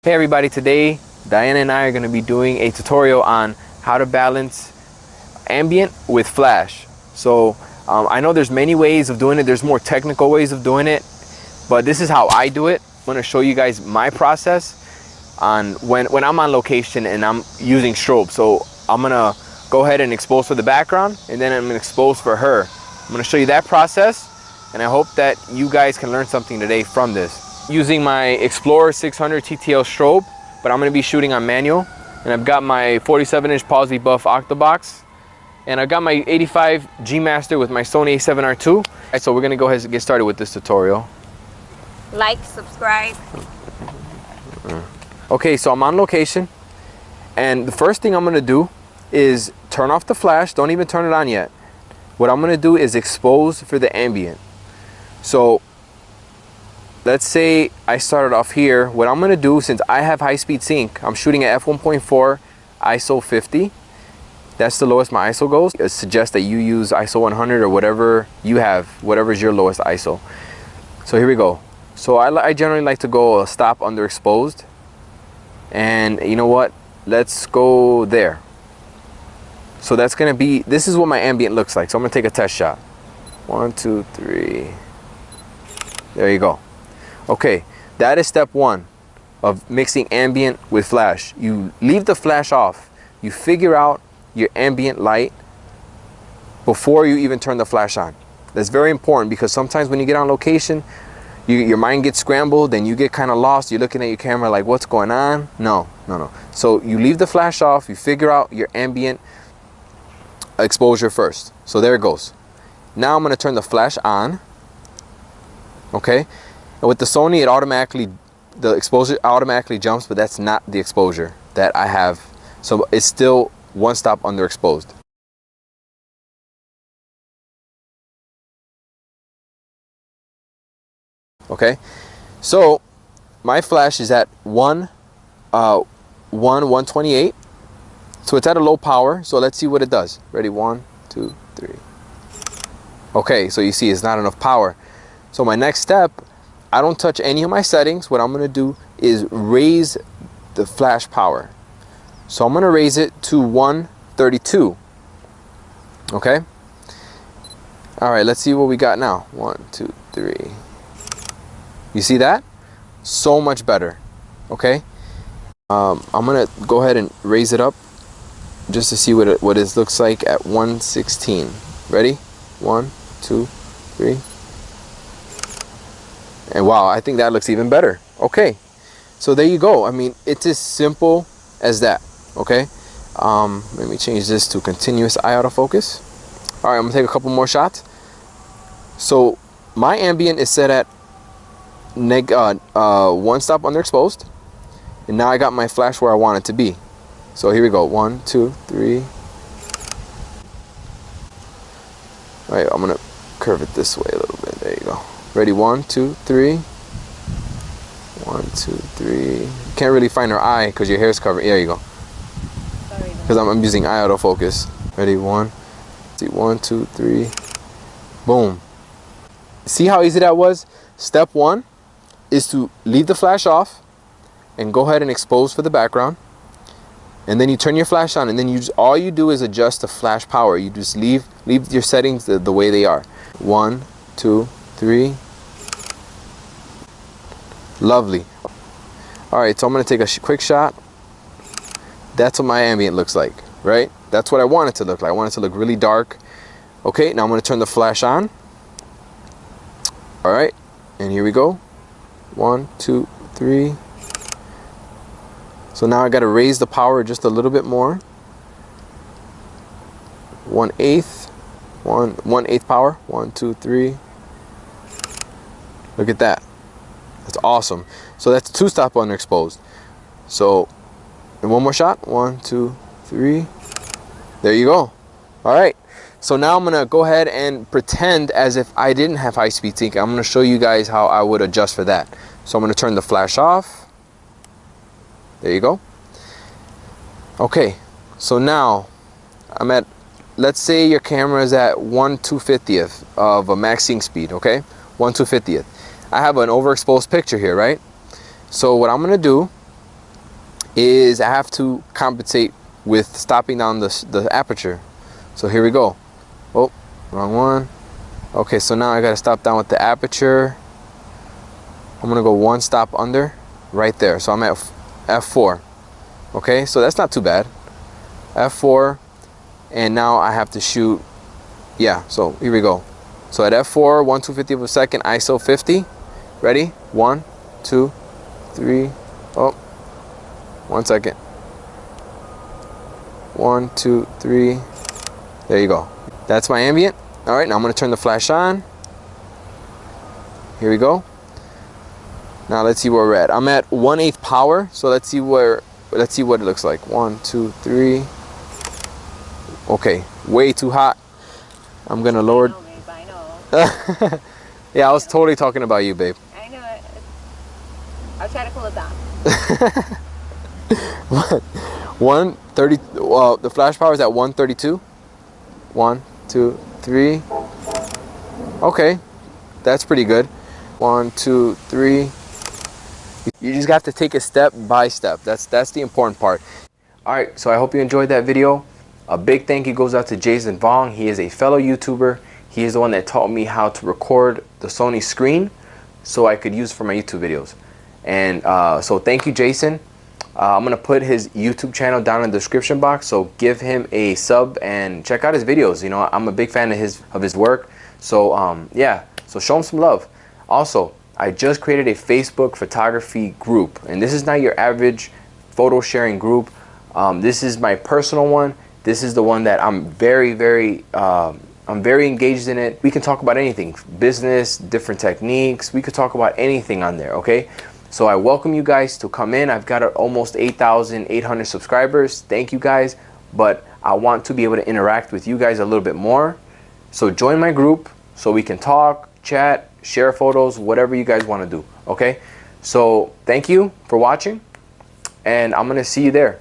Hey everybody, today Diana and I are going to be doing a tutorial on how to balance ambient with flash. So I know there's many ways of doing it, there's more technical ways of doing it, but this is how I do it. I'm going to show you guys my process on when I'm on location and I'm using strobe. So I'm going to go ahead and expose for the background, and then I'm going to expose for her. I'm going to show you that process, and I hope that you guys can learn something today from this. Using my Explorer 600 TTL strobe, but I'm going to be shooting on manual, and I've got my 47-inch Palsy Buff Octobox, and I've got my 85 G Master with my Sony A7R II. Alright, so we're going to go ahead and get started with this tutorial. Like, subscribe. Okay, so I'm on location, and the first thing I'm going to do is turn off the flash. Don't even turn it on yet. What I'm going to do is expose for the ambient. So let's say I started off here. What I'm going to do, since I have high-speed sync, I'm shooting at f1.4 ISO 50. That's the lowest my ISO goes. It suggests that you use ISO 100 or whatever you have, whatever is your lowest ISO. So here we go. So I generally like to go a stop underexposed. And you know what? Let's go there. So that's going to be, this is what my ambient looks like. So I'm going to take a test shot. 1, 2, 3. There you go. Okay, that is step one of mixing ambient with flash. You leave the flash off. You figure out your ambient light before you even turn the flash on. That's very important, because sometimes when you get on location, your mind gets scrambled and you get kind of lost. You're looking at your camera like, what's going on? No. So you leave the flash off. You figure out your ambient exposure first. So there it goes. Now I'm going to turn the flash on. Okay. And with the Sony, the exposure automatically jumps, but that's not the exposure that I have. So it's still one stop underexposed. Okay, so my flash is at 128. So it's at a low power. So let's see what it does. Ready? 1, 2, 3. Okay, so you see it's not enough power. So my next step, I don't touch any of my settings. What I'm going to do is raise the flash power. So I'm going to raise it to 132. Okay. All right, let's see what we got now. 1, 2, 3. You see that? So much better. Okay. I'm going to go ahead and raise it up just to see what it looks like at 116. Ready? 1, 2, 3. And wow, I think that looks even better. Okay, so there you go. I mean, it's as simple as that. Okay, let me change this to continuous eye autofocus. All right, I'm gonna take a couple more shots. So my ambient is set at one stop underexposed, and now I got my flash where I want it to be. So here we go. 1, 2, 3. All right, I'm gonna curve it this way a little bit. There you go. Ready? 1, 2, 3. 1, 2, 3. Can't really find her eye because your hair's covered. There you go. Because I'm using eye autofocus. Ready? 1, 2, 3. Boom. See how easy that was? Step one is to leave the flash off and go ahead and expose for the background. And then you turn your flash on, and then all you do is adjust the flash power. You just leave your settings the way they are. 1, 2, 3. Lovely. All right, so I'm going to take a quick shot. That's what my ambient looks like, right? That's what I want it to look like. I want it to look really dark. Okay, now I'm going to turn the flash on. All right, and here we go. 1, 2, 3. So now I got to raise the power just a little bit more. 1/8 power. 1, 2, 3. Look at that. That's awesome. So that's 2 stop underexposed. So, and one more shot. 1, 2, 3. There you go. All right. So now I'm going to go ahead and pretend as if I didn't have high speed sync. I'm going to show you guys how I would adjust for that. So I'm going to turn the flash off. There you go. Okay. So now I'm at, let's say your camera is at 1/250th of a max sync speed. Okay. 1/250th. I have an overexposed picture here, right? So what I'm going to do is I have to compensate with stopping down the aperture. So here we go. Oh, wrong one. Okay, so now I gotta stop down with the aperture. I'm gonna go one stop under, right there. So I'm at f4. Okay, so that's not too bad. f4, and now I have to shoot. Yeah, so here we go. So at f4, 1/250 of a second, ISO 50. Ready? 1, 2, 3. Oh, 1 second. 1, 2, 3. There you go. That's my ambient. All right, now I'm gonna turn the flash on. Here we go. Now let's see where we're at. I'm at 1/8 power, so let's see what it looks like. 1, 2, 3. Okay, way too hot. I'm gonna lower. I know. Yeah, I was totally talking about you, babe. I know it. I'll try to cool it down. 130. Well, the flash power is at 132. 1, 2, 3. Okay, that's pretty good. 1, 2, 3. You just have to take it step by step. That's the important part. All right, so I hope you enjoyed that video. A big thank you goes out to Jason Vong. He is a fellow YouTuber. He is the one that taught me how to record the Sony screen so I could use for my YouTube videos. And so thank you, Jason. I'm gonna put his YouTube channel down in the description box, so give him a sub and check out his videos. You know, I'm a big fan of his work. So yeah, so show him some love. Also, I just created a Facebook photography group, and this is not your average photo sharing group. This is my personal one. This is the one that I'm very engaged in it. We can talk about anything, business, different techniques. We could talk about anything on there, okay? So I welcome you guys to come in. I've got almost 8,800 subscribers. Thank you guys, but I want to be able to interact with you guys a little bit more. So join my group so we can talk, chat, share photos, whatever you guys want to do, okay? So thank you for watching, and I'm gonna see you there.